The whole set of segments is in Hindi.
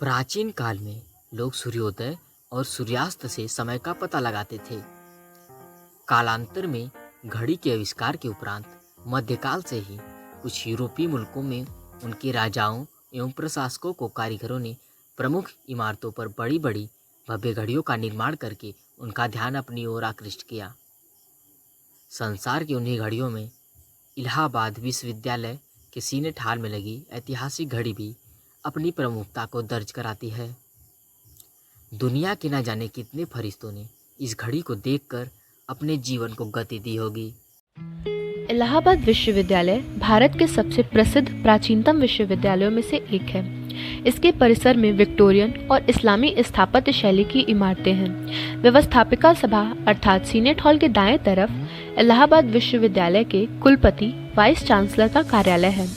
प्राचीन काल में लोग सूर्योदय और सूर्यास्त से समय का पता लगाते थे। कालांतर में घड़ी के आविष्कार के उपरांत मध्यकाल से ही कुछ यूरोपीय मुल्कों में उनके राजाओं एवं प्रशासकों को कारीगरों ने प्रमुख इमारतों पर बड़ी बड़ी भव्य घड़ियों का निर्माण करके उनका ध्यान अपनी ओर आकृष्ट किया। संसार की उन्हीं घड़ियों में इलाहाबाद विश्वविद्यालय के सीनेट हॉल में लगी ऐतिहासिक घड़ी भी अपनी प्रमुखता को दर्ज कराती है। दुनिया के न जाने कितने फरिश्तों ने इस घड़ी को देखकर अपने जीवन को गति दी होगी। इलाहाबाद विश्वविद्यालय भारत के सबसे प्रसिद्ध प्राचीनतम विश्वविद्यालयों में से एक है। इसके परिसर में विक्टोरियन और इस्लामी स्थापत्य शैली की इमारतें हैं। व्यवस्थापिका सभा अर्थात सीनेट हॉल के दाएं तरफ इलाहाबाद विश्वविद्यालय के कुलपति वाइस चांसलर का कार्यालय है।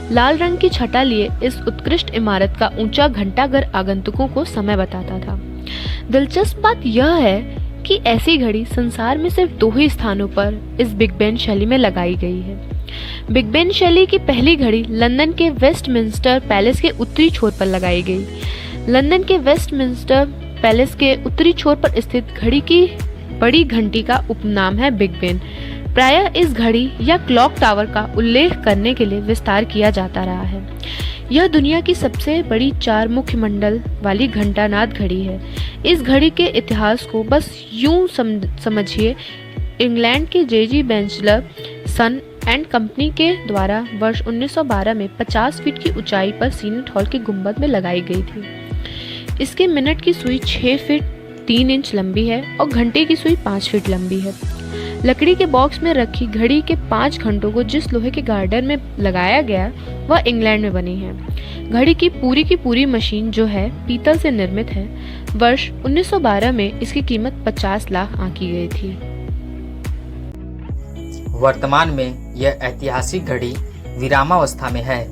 लाल रंग की छटा लिए इस उत्कृष्ट इमारत का ऊंचा घंटाघर आगंतुकों को समय बताता था। दिलचस्प बात यह है कि ऐसी घड़ी संसार में सिर्फ 2 ही स्थानों पर इस बिग बेन शैली में लगाई गई है। बिग बेन शैली की पहली घड़ी लंदन के वेस्टमिंस्टर पैलेस के उत्तरी छोर पर लगाई गई। लंदन के वेस्टमिंस्टर पैलेस के उत्तरी छोर पर स्थित घड़ी की बड़ी घंटी का उपनाम है बिग बेन। प्रायः इस घड़ी या क्लॉक टावर का उल्लेख करने के लिए विस्तार किया जाता रहा है। यह दुनिया की सबसे बड़ी 4 मुख्य मंडल वाली घंटानाद घड़ी है। इस घड़ी के इतिहास को बस यूं समझिए, इंग्लैंड के जे.जी. बेंचलर सन एंड कंपनी के द्वारा वर्ष 1912 में 50 फीट की ऊंचाई पर सीनेट हॉल के गुंबद में लगाई गई थी। इसके मिनट की सुई 6 फीट 3 इंच लंबी है और घंटे की सुई 5 फीट लंबी है। लकड़ी के बॉक्स में रखी घड़ी के 5 घंटों को जिस लोहे के गार्डर में लगाया गया वह इंग्लैंड में बनी है। घड़ी की पूरी मशीन जो है पीतल से निर्मित है। वर्ष 1912 में इसकी कीमत 50 लाख आंकी गई थी। वर्तमान में यह ऐतिहासिक घड़ी विरामावस्था में है।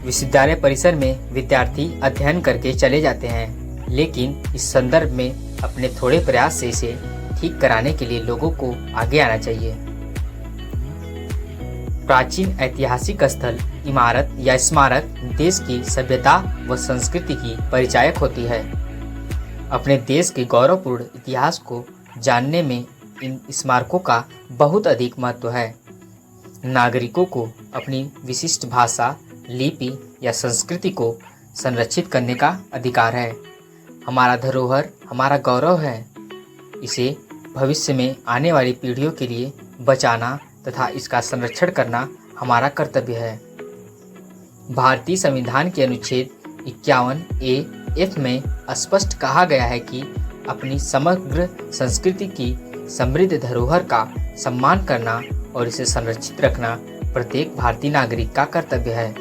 विश्वविद्यालय परिसर में विद्यार्थी अध्ययन करके चले जाते हैं, लेकिन इस संदर्भ में अपने थोड़े प्रयास से इसे ठीक कराने के लिए लोगों को आगे आना चाहिए। प्राचीन ऐतिहासिक स्थल, इमारत या स्मारक देश की सभ्यता व संस्कृति की परिचायक होती है। अपने देश के गौरवपूर्ण इतिहास को जानने में इन स्मारकों का बहुत अधिक महत्व है। नागरिकों को अपनी विशिष्ट भाषा, लिपि या संस्कृति को संरक्षित करने का अधिकार है। हमारा धरोहर हमारा गौरव है। इसे भविष्य में आने वाली पीढ़ियों के लिए बचाना तथा इसका संरक्षण करना हमारा कर्तव्य है। भारतीय संविधान के अनुच्छेद 51A(F) में स्पष्ट कहा गया है कि अपनी समग्र संस्कृति की समृद्ध धरोहर का सम्मान करना और इसे संरक्षित रखना प्रत्येक भारतीय नागरिक का कर्तव्य है।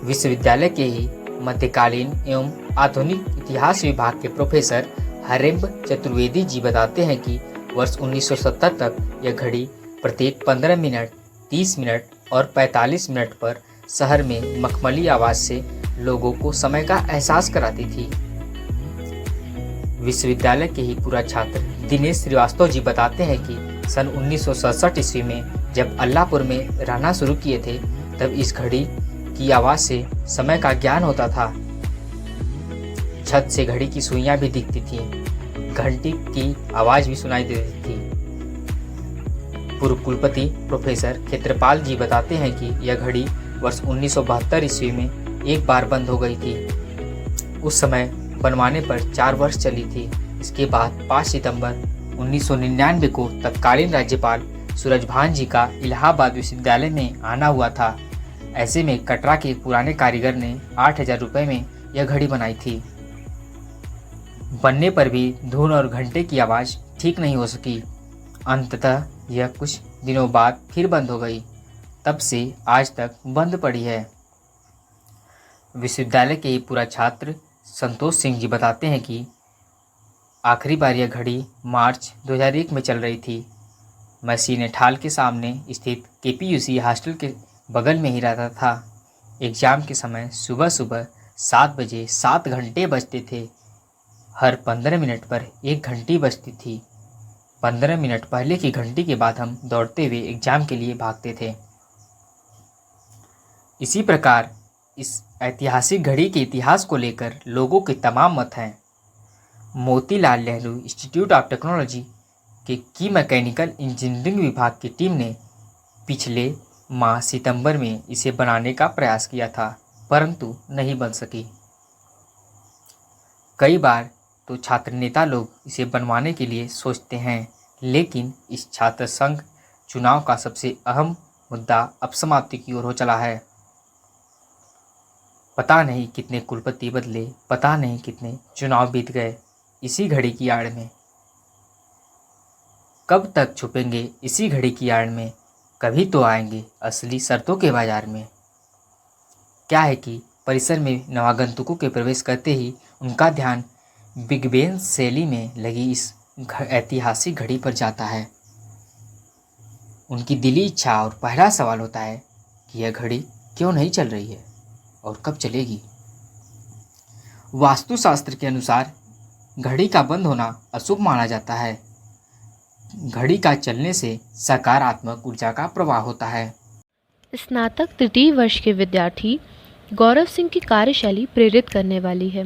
विश्वविद्यालय के ही मध्यकालीन एवं आधुनिक इतिहास विभाग के प्रोफेसर हरेंब चतुर्वेदी जी बताते हैं कि वर्ष 1970 तक यह घड़ी प्रत्येक 15 मिनट, 30 मिनट और 45 मिनट पर शहर में मखमली आवाज से लोगों को समय का एहसास कराती थी। विश्वविद्यालय के ही पूरा छात्र दिनेश श्रीवास्तव जी बताते हैं कि सन 1967 ईस्वी में जब अल्लाहपुर में रहना शुरू किए थे, तब इस घड़ी की आवाज से समय का ज्ञान होता था। छत से घड़ी की सुइयां भी दिखती थी, घंटी की आवाज भी सुनाई देती थी। पूर्व कुलपति प्रोफेसर क्षेत्रपाल जी बताते हैं कि यह घड़ी वर्ष 1972 ईस्वी में एक बार बंद हो गई थी। उस समय बनवाने पर 4 वर्ष चली थी। इसके बाद 5 सितंबर 1999 को तत्कालीन राज्यपाल सूरजभान जी का इलाहाबाद विश्वविद्यालय में आना हुआ था। ऐसे में कटरा के पुराने कारीगर ने 8,000 रुपये में यह घड़ी बनाई थी। बनने पर भी धुन और घंटे की आवाज़ ठीक नहीं हो सकी। अंततः यह कुछ दिनों बाद फिर बंद हो गई। तब से आज तक बंद पड़ी है। विश्वविद्यालय के ही पूरा छात्र संतोष सिंह जी बताते हैं कि आखिरी बार यह घड़ी मार्च 2001 में चल रही थी। मैं सीनेट हॉल के सामने स्थित KPUC हॉस्टल के बगल में ही रहता था। एग्ज़ाम के समय सुबह 7 बजे 7 घंटे बजते थे। हर 15 मिनट पर 1 घंटी बजती थी। 15 मिनट पहले की घंटी के बाद हम दौड़ते हुए एग्जाम के लिए भागते थे। इसी प्रकार इस ऐतिहासिक घड़ी के इतिहास को लेकर लोगों के तमाम मत हैं। Motilal Nehru institute of technology के की मैकेनिकल इंजीनियरिंग विभाग की टीम ने पिछले माह सितंबर में इसे बनाने का प्रयास किया था, परंतु नहीं बन सकी। कई बार तो छात्र नेता लोग इसे बनवाने के लिए सोचते हैं, लेकिन इस छात्र संघ चुनाव का सबसे अहम मुद्दा अब समाप्ति की ओर हो चला है। पता नहीं कितने कुलपति बदले, पता नहीं कितने चुनाव बीत गए इसी घड़ी की आड़ में। कब तक छुपेंगे इसी घड़ी की आड़ में, कभी तो आएंगे असली शर्तों के बाजार में। क्या है कि परिसर में नवागंतुकों के प्रवेश करते ही उनका ध्यान बिग बेन शैली में लगी इस ऐतिहासिक घड़ी पर जाता है। उनकी दिली इच्छा और पहला सवाल होता है कि यह घड़ी क्यों नहीं चल रही है और कब चलेगी। वास्तुशास्त्र के अनुसार घड़ी का बंद होना अशुभ माना जाता है। घड़ी का चलने से सकारात्मक ऊर्जा का प्रवाह होता है। स्नातक तृतीय वर्ष के विद्यार्थी गौरव सिंह की कार्यशैली प्रेरित करने वाली है।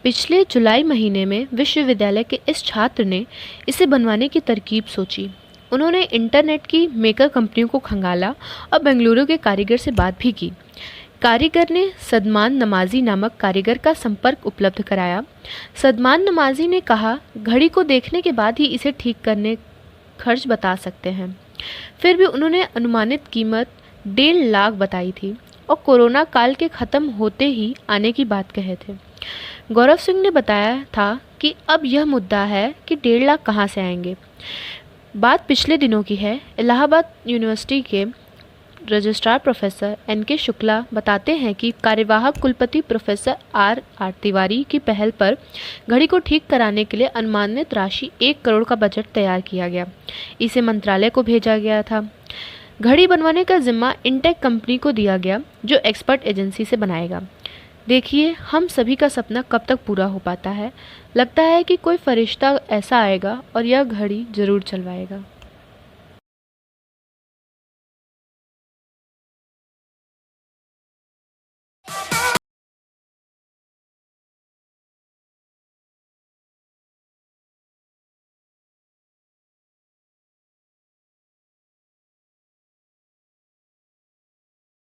पिछले जुलाई महीने में विश्वविद्यालय के इस छात्र ने इसे बनवाने की तरकीब सोची। उन्होंने इंटरनेट की मेकर कंपनियों को खंगाला और बेंगलुरु के कारीगर से बात भी की। कारीगर ने सदमान नमाजी नामक कारीगर का संपर्क उपलब्ध कराया। सदमान नमाजी ने कहा, घड़ी को देखने के बाद ही इसे ठीक करने खर्च बता सकते हैं। फिर भी उन्होंने अनुमानित कीमत 1.5 लाख बताई थी और कोरोना काल के ख़त्म होते ही आने की बात कहे थे। गौरव सिंह ने बताया था कि अब यह मुद्दा है कि 1.5 लाख कहाँ से आएंगे। बात पिछले दिनों की है। इलाहाबाद यूनिवर्सिटी के रजिस्ट्रार प्रोफेसर NK शुक्ला बताते हैं कि कार्यवाहक कुलपति प्रोफेसर R तिवारी की पहल पर घड़ी को ठीक कराने के लिए अनुमानित राशि 1 करोड़ का बजट तैयार किया गया। इसे मंत्रालय को भेजा गया था। घड़ी बनवाने का जिम्मा इंटेक कंपनी को दिया गया, जो एक्सपर्ट एजेंसी से बनाएगा। देखिए, हम सभी का सपना कब तक पूरा हो पाता है। लगता है कि कोई फरिश्ता ऐसा आएगा और यह घड़ी जरूर चलवाएगा।